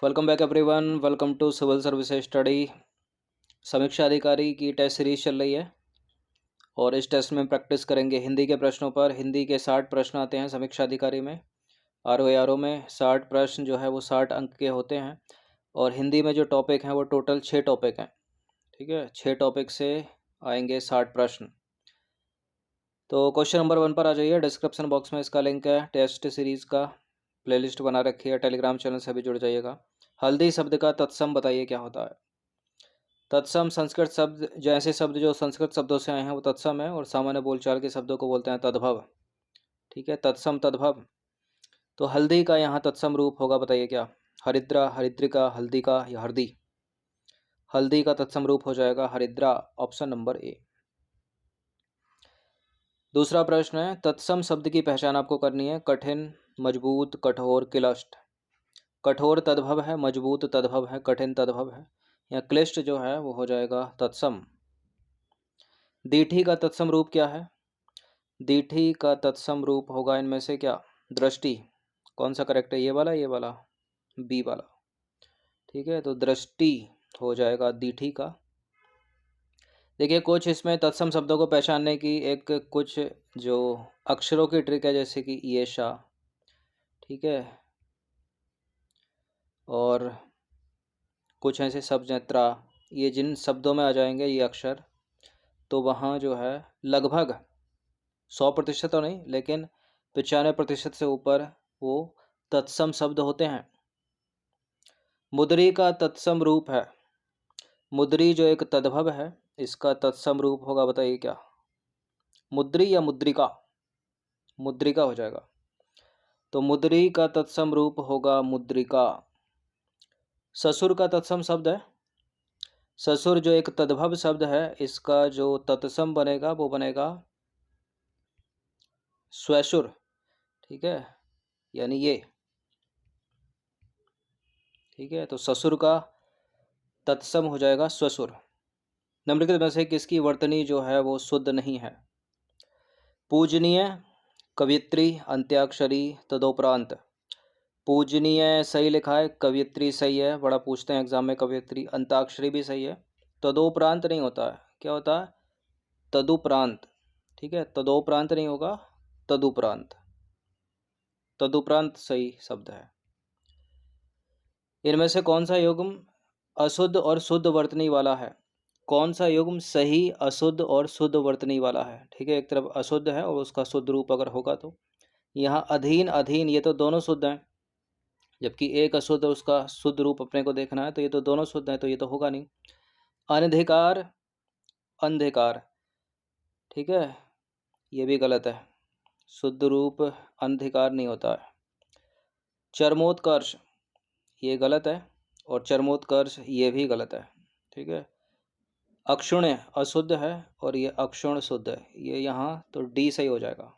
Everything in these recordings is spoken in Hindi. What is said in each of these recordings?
Welcome back everyone. Welcome to civil services study. समीक्षा अधिकारी की टेस्ट सीरीज चल रही है और इस टेस्ट में प्रैक्टिस करेंगे हिंदी के प्रश्नों पर। हिंदी के 60 प्रश्न आते हैं समीक्षा अधिकारी में। आर ओ में 60 प्रश्न जो है वो 60 अंक के होते हैं और हिंदी में जो टॉपिक हैं वो टोटल 6 टॉपिक हैं। ठीक है, 6 टॉपिक से आएंगे 60 प्रश्न। तो क्वेश्चन नंबर 1 पर आ जाइए। डिस्क्रिप्शन बॉक्स में इसका लिंक है। टेस्ट सीरीज़ का प्लेलिस्ट बना रखी है, टेलीग्राम चैनल से भी जुड़ जाइएगा। हल्दी शब्द का तत्सम बताइए क्या होता है। तत्सम संस्कृत शब्द, जैसे शब्द जो संस्कृत शब्दों से आए हैं वो तत्सम है और सामान्य बोलचाल के शब्दों को बोलते हैं तद्भव। ठीक है, तत्सम तद्भव। तो हल्दी का यहाँ तत्सम रूप होगा, बताइए क्या। हरिद्रा, हरिद्रिका, हल्दी का या हरदी। हल्दी का तत्सम रूप हो जाएगा हरिद्रा, ऑप्शन नंबर ए। दूसरा प्रश्न है, तत्सम शब्द की पहचान आपको करनी है। कठिन, मजबूत, कठोर, क्लिष्ट। कठोर तद्भव है, मजबूत तद्भव है, कठिन तद्भव है, या क्लिष्ट जो है वो हो जाएगा तत्सम। दीठी का तत्सम रूप क्या है। दीठी का तत्सम रूप होगा इनमें से क्या। दृष्टि। कौन सा करेक्ट है, ये वाला, ये वाला, बी वाला। ठीक है, तो दृष्टि हो जाएगा दीठी का। देखिए कुछ इसमें तत्सम शब्दों को पहचानने की एक कुछ जो अक्षरों की ट्रिक है, जैसे कि ये शा। ठीक है, और कुछ ऐसे शब्द हैं त्रा। ये जिन शब्दों में आ जाएंगे ये अक्षर, तो वहाँ जो है लगभग 100% तो नहीं लेकिन 95% से ऊपर वो तत्सम शब्द होते हैं। मुद्री का तत्सम रूप है। मुद्री जो एक तद्भव है, इसका तत्सम रूप होगा, बताइए क्या। मुद्री या मुद्रिका। मुद्रिका हो जाएगा। तो मुद्री का तत्सम रूप होगा मुद्रिका। ससुर का तत्सम शब्द है। ससुर जो एक तद्भव शब्द है, इसका जो तत्सम बनेगा वो बनेगा स्वैसुर। ठीक है, यानी ये। ठीक है, तो ससुर का तत्सम हो जाएगा स्वसुर। निम्नलिखित में से किसकी वर्तनी जो है वो शुद्ध नहीं है। पूजनीय, कवियत्री, अंत्याक्षरी, तदोपरांत। पूजनीय सही लिखा है, कवियत्री सही है, बड़ा पूछते हैं एग्जाम में कवियत्री। अंताक्षरी भी सही है। तदोपरांत नहीं होता है, क्या होता है, तदुपरांत। ठीक है, तदोपरांत नहीं होगा, तदुपरांत। तदुपरांत सही शब्द है। इनमें से कौन सा युग्म अशुद्ध और शुद्ध वर्तनी वाला है। कौन सा युग्म सही, अशुद्ध और शुद्ध वर्तनी वाला है। ठीक है, एक तरफ अशुद्ध है और उसका शुद्ध रूप अगर होगा तो यहाँ अधीन, अधीन, ये तो दोनों शुद्ध हैं, जबकि एक अशुद्ध, उसका शुद्ध रूप अपने को देखना है, तो ये तो दोनों शुद्ध हैं, तो ये तो होगा नहीं। अनधिकार, अंधकार। ठीक है, ये भी गलत है, शुद्ध रूप अंधकार नहीं होता है। चरमोत्कर्ष, ये गलत है, और चरमोत्कर्ष ये भी गलत है। ठीक है, अक्षुण्य अशुद्ध है और ये अक्षुण्य शुद्ध है, ये यहाँ तो डी सही हो जाएगा।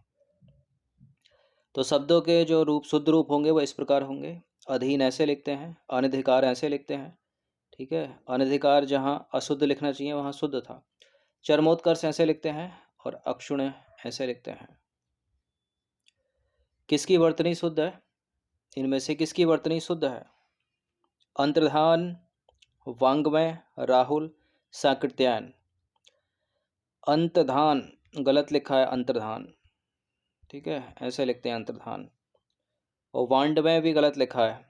तो शब्दों के जो रूप शुद्ध रूप होंगे वो इस प्रकार होंगे। अधीन ऐसे लिखते हैं, अनधिकार ऐसे लिखते हैं। ठीक है, अनधिकार जहाँ अशुद्ध लिखना चाहिए वहाँ शुद्ध था। चरमोत्कर्ष ऐसे लिखते हैं और अक्षुण्य ऐसे लिखते हैं। किसकी वर्तनी शुद्ध है, इनमें से किसकी वर्तनी शुद्ध है। अंतर्धान, वांग्मय, राहुल, साकृत्यायन। अंतधान गलत लिखा है, अंतर्धान। ठीक है, ऐसे लिखते हैं अंतर्धान। और वांडमय भी गलत लिखा है।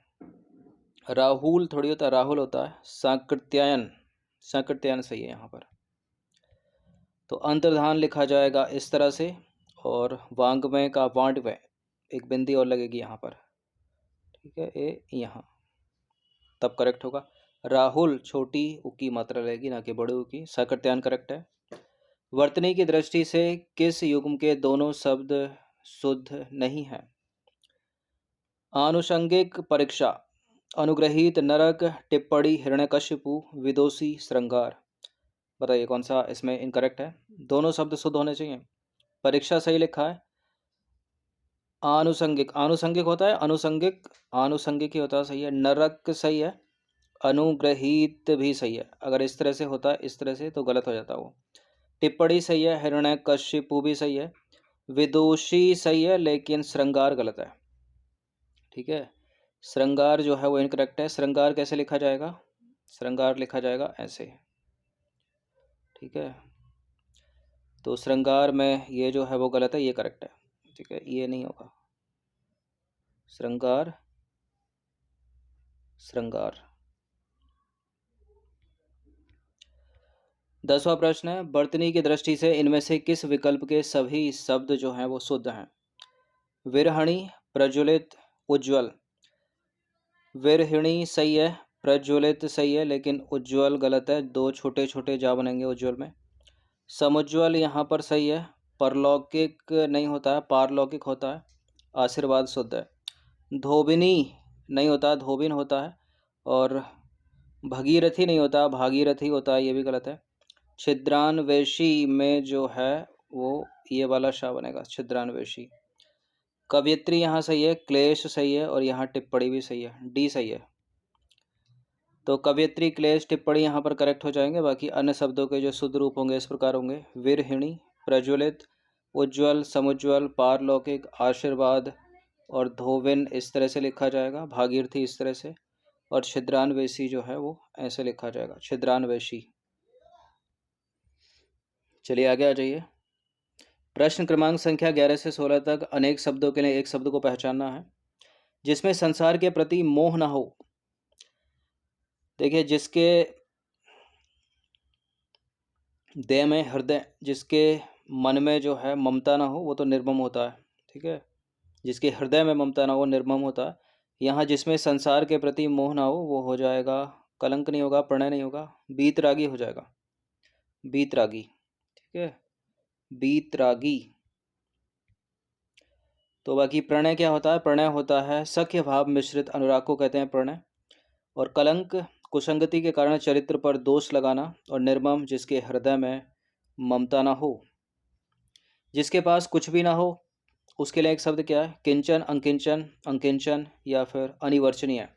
राहुल थोड़ी होता है, राहुल होता है। साकृत्यायन, साकृत्यायन सही है यहाँ पर। तो अंतर्धान लिखा जाएगा इस तरह से, और वांग्मय का वांडमय, एक बिंदी और लगेगी यहाँ पर। ठीक है, ए यहाँ, तब करेक्ट होगा। राहुल छोटी उ की मात्रा लगेगी, ना कि बड़े उ की। साकृत्यायन करेक्ट है। वर्तनी की दृष्टि से किस युग्म के दोनों शब्द शुद्ध नहीं है। आनुषंगिक परीक्षा, अनुग्रहित, नरक, टिप्पणी, हिरण्यकशिपु, विदोषी, श्रृंगार। बताइए कौन सा इसमें इनकरेक्ट है। दोनों शब्द शुद्ध होने चाहिए। परीक्षा सही लिखा है। आनुषंगिक, आनुषंगिक होता है, अनुषंगिक, आनुषंगिक ही होता है, सही है। नरक सही है, अनुग्रहित भी सही है। अगर इस तरह से होता है, इस तरह से, तो गलत हो जाता वो। टिप्पणी सही है, हिरण्यकशिपु भी सही है, विदुषी सही है, लेकिन श्रृंगार गलत है। ठीक है, श्रृंगार जो है वो इनकरेक्ट है। श्रृंगार कैसे लिखा जाएगा? श्रृंगार लिखा जाएगा ऐसे, ठीक है। तो श्रृंगार में ये जो है वो गलत है, ये करेक्ट है, ठीक है, ये नहीं होगा। श्रृंगार, श्रृंगार। 10वां प्रश्न है, वर्तनी की दृष्टि से इनमें से किस विकल्प के सभी शब्द जो हैं वो शुद्ध हैं? विरहणी, प्रज्वलित, उज्ज्वल। विरहिणी सही है, प्रज्वलित सही है, लेकिन उज्ज्वल गलत है, दो छोटे छोटे जा बनेंगे उज्ज्वल में। समुज्ज्वल यहाँ पर सही है, परलौकिक नहीं होता है, पारलौकिक होता है। आशीर्वाद शुद्ध है। धोबिनी नहीं होता, धोबिन होता है। और भगीरथी नहीं होता, भागीरथी होता है, ये भी गलत है। छिद्रान्वेषी में जो है वो ये वाला शाह बनेगा, छिद्रान्वेषी। कवयित्री यहाँ सही है, क्लेश सही है, और यहाँ टिप्पणी भी सही है, डी सही है। तो कवयित्री, क्लेश, टिप्पणी यहाँ पर करेक्ट हो जाएंगे। बाकी अन्य शब्दों के जो शुद्ध रूप होंगे इस प्रकार होंगे, विरहिणी, प्रज्वलित, उज्ज्वल, समुज्ज्वल, पारलौकिक, आशीर्वाद और धोबिन इस तरह से लिखा जाएगा, भागीरथी इस तरह से, और छिद्रान्वेषी जो है वो ऐसे लिखा जाएगा, छिद्रान्वेषी। चलिए आगे आ जाइए। प्रश्न क्रमांक संख्या 11 से 16 तक अनेक शब्दों के लिए एक शब्द को पहचानना है जिसमें संसार के प्रति मोह ना हो। देखिए, जिसके देह में, हृदय, जिसके मन में जो है ममता ना हो वो तो निर्मम होता है, ठीक है। जिसके हृदय में ममता ना हो निर्मम होता है। यहाँ जिसमें संसार के प्रति मोह ना हो वो हो जाएगा, कलंक नहीं होगा, प्रणय नहीं होगा, बीतरागी हो जाएगा, बीतरागी, ठीक है, बीतरागी। तो बाकी प्रणय क्या होता है? प्रणय होता है सख्य भाव मिश्रित अनुराग को कहते हैं प्रणय। और कलंक कुसंगति के कारण चरित्र पर दोष लगाना। और निर्मम जिसके हृदय में ममता ना हो। जिसके पास कुछ भी ना हो उसके लिए एक शब्द क्या है? किंचन, अंकिंचन, अंकिंचन या फिर अनिवर्चनीय।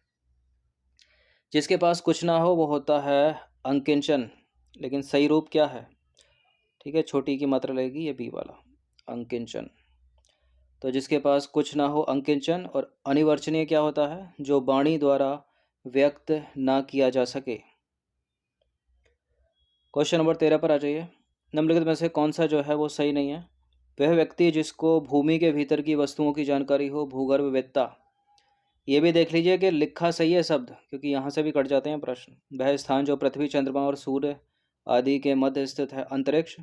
जिसके पास कुछ ना हो वो होता है अंकिंचन, लेकिन सही रूप क्या है? ठीक है, छोटी की मात्रा लगेगी, ये बी वाला, अंकिंचन। तो जिसके पास कुछ ना हो अंकिंचन। और अनिवर्चनीय क्या होता है? जो वाणी द्वारा व्यक्त ना किया जा सके। क्वेश्चन नंबर 13 पर आ जाइए। निम्नलिखित में से कौन सा जो है वो सही नहीं है? वह व्यक्ति जिसको भूमि के भीतर की वस्तुओं की जानकारी हो, भूगर्भवेत्ता। ये भी देख लीजिए कि लिखा सही है शब्द, क्योंकि यहाँ से भी कट जाते हैं प्रश्न। वह स्थान जो पृथ्वी, चंद्रमा और सूर्य आदि के मध्य स्थित है, अंतरिक्ष।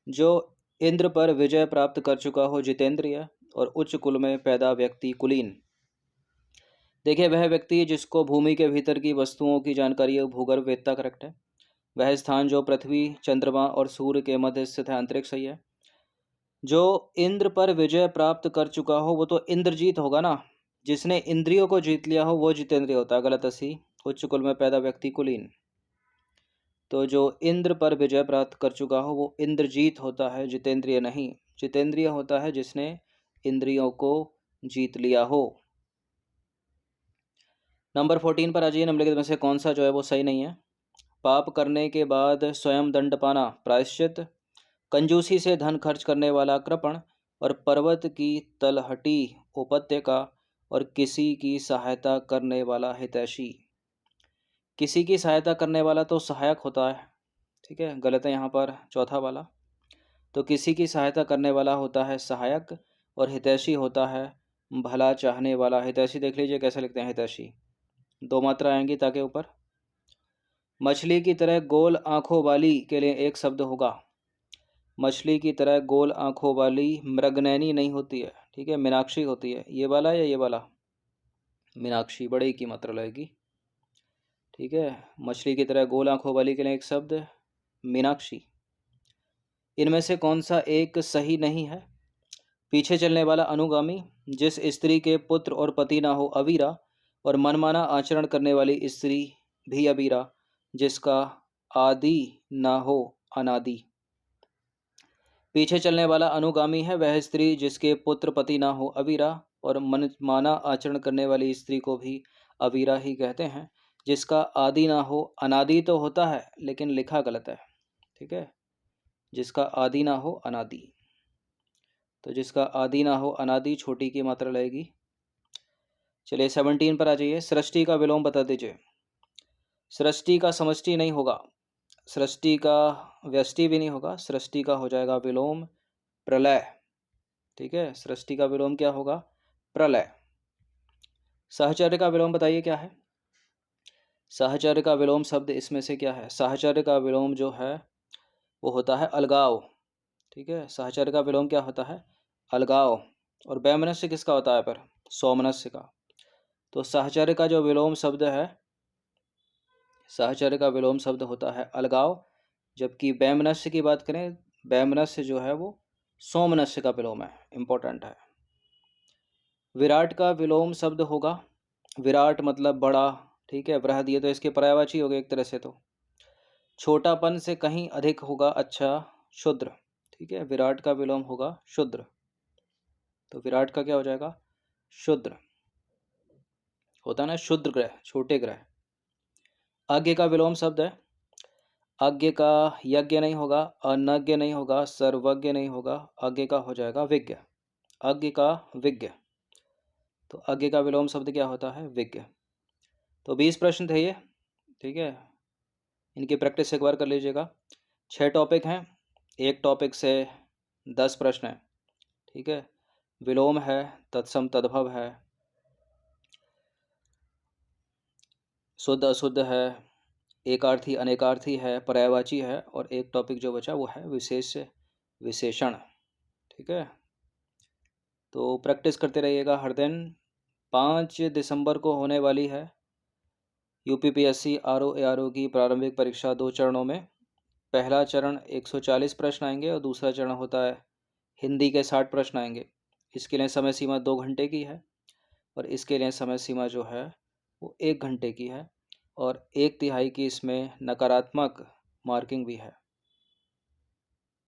जो इंद्र पर विजय प्राप्त कर चुका हो, जितेंद्रिय। और उच्च कुल में पैदा व्यक्ति, कुलीन। देखिए, वह व्यक्ति जिसको भूमि के भीतर की वस्तुओं की जानकारी है, भूगर्भवेत्ता करेक्ट है। वह स्थान जो पृथ्वी, चंद्रमा और सूर्य के मध्य स्थित है, अंतरिक्ष सही है। जो इंद्र पर विजय प्राप्त कर चुका हो वो तो इंद्रजीत होगा ना। जिसने इंद्रियों को जीत लिया हो वो जितेंद्रिय होता है, गलत सी। उच्च कुल में पैदा व्यक्ति, कुलीन। तो जो इंद्र पर विजय प्राप्त कर चुका हो वो इंद्रजीत होता है, जितेंद्रिय नहीं। जितेंद्रिय होता है जिसने इंद्रियों को जीत लिया हो। नंबर 14 पर आ जाइए। निम्नलिखित में से कौन सा जो है वो सही नहीं है? पाप करने के बाद स्वयं दंड पाना, प्रायश्चित। कंजूसी से धन खर्च करने वाला, कृपण। और पर्वत की तलहटी, उपत्यका। और किसी की सहायता करने वाला, हितैषी। किसी की सहायता करने वाला तो सहायक होता है, ठीक है, गलत है यहाँ पर चौथा वाला। तो किसी की सहायता करने वाला होता है सहायक। और हितैषी होता है भला चाहने वाला। हितैषी देख लीजिए कैसे लिखते हैं हितैषी, दो मात्रा आएंगी ताकि ऊपर। मछली की तरह गोल आंखों वाली के लिए एक शब्द होगा। मछली की तरह गोल आंखों वाली मृगनयनी नहीं होती है, ठीक है, मीनाक्षी होती है। ये वाला या ये वाला? मीनाक्षी, बड़े की मात्रा लगेगी, ठीक है। मछली की तरह गोल आंखों वाली के लिए एक शब्द मीनाक्षी। इनमें से कौन सा एक सही नहीं है? पीछे चलने वाला, अनुगामी। जिस स्त्री के पुत्र और पति ना हो, अवीरा। और मनमाना आचरण करने वाली स्त्री भी अवीरा। जिसका आदि ना हो, अनादि। पीछे चलने वाला अनुगामी है वह स्त्री जिसके पुत्र पति ना हो, अवीरा। और मनमाना आचरण करने वाली स्त्री को भी अवीरा ही कहते हैं। जिसका आदि ना हो, अनादि तो होता है लेकिन लिखा गलत है, ठीक है। जिसका आदि ना हो, अनादि। तो जिसका आदि ना हो, अनादि, छोटी की मात्रा लगेगी। चलिए 17 पर आ जाइए। सृष्टि का विलोम बता दीजिए। सृष्टि का समष्टि नहीं होगा, सृष्टि का व्यष्टि भी नहीं होगा, सृष्टि का हो जाएगा विलोम प्रलय। ठीक है, सृष्टि का विलोम क्या होगा? प्रलय। सहचर्य का विलोम बताइए क्या है? सहचर्य का विलोम शब्द इसमें से क्या है? सहचर्य का विलोम जो है वो होता है अलगाव। ठीक है, सहचर्य का विलोम क्या होता है? अलगाव। और वैमनस्य किसका होता है पर? सौमनस्य का। तो सहचर्य का जो विलोम शब्द है, सहचर्य का विलोम शब्द होता है अलगाव, जबकि वैमनस्य की बात करें, वैमनस्य जो है वो सोमनस्य का विलोम है। इंपॉर्टेंट है। विराट का विलोम शब्द होगा, विराट मतलब बड़ा। ठीक है, बृहद ये तो इसके पर्यायवाची हो गए एक तरह से। तो छोटापन से कहीं अधिक होगा अच्छा, क्षुद्र। ठीक है, विराट का विलोम होगा क्षुद्र। तो विराट का क्या हो जाएगा? क्षुद्र। होता ना क्षुद्र ग्रह, छोटे ग्रह। अज्ञ का विलोम शब्द है, अज्ञ का यज्ञ नहीं होगा, अनज्ञ नहीं होगा, सर्वज्ञ नहीं होगा, अज्ञ का हो जाएगा विज्ञ। अज्ञ का विज्ञ। तो अज्ञ का विलोम शब्द क्या होता है? विज्ञ। तो 20 प्रश्न थे ये। ठीक है, इनकी प्रैक्टिस एक बार कर लीजिएगा। 6 टॉपिक हैं, एक टॉपिक से 10 प्रश्न हैं। ठीक है, विलोम है, तत्सम तद्भव है, शुद्ध अशुद्ध है, एकार्थी अनेकार्थी है, पर्यायवाची है, और एक टॉपिक जो बचा वो है विशेष विशेषण। ठीक है, तो प्रैक्टिस करते रहिएगा हर दिन। 5 दिसंबर को होने वाली है यूपीपीएससी आरओ एआरओ की प्रारंभिक परीक्षा 2 चरणों में। पहला चरण 140 प्रश्न आएंगे और दूसरा चरण होता है हिंदी के 60 प्रश्न आएंगे। इसके लिए समय सीमा 2 घंटे की है और इसके लिए समय सीमा जो है वो 1 घंटे की है, और 1/3 की इसमें नकारात्मक मार्किंग भी है।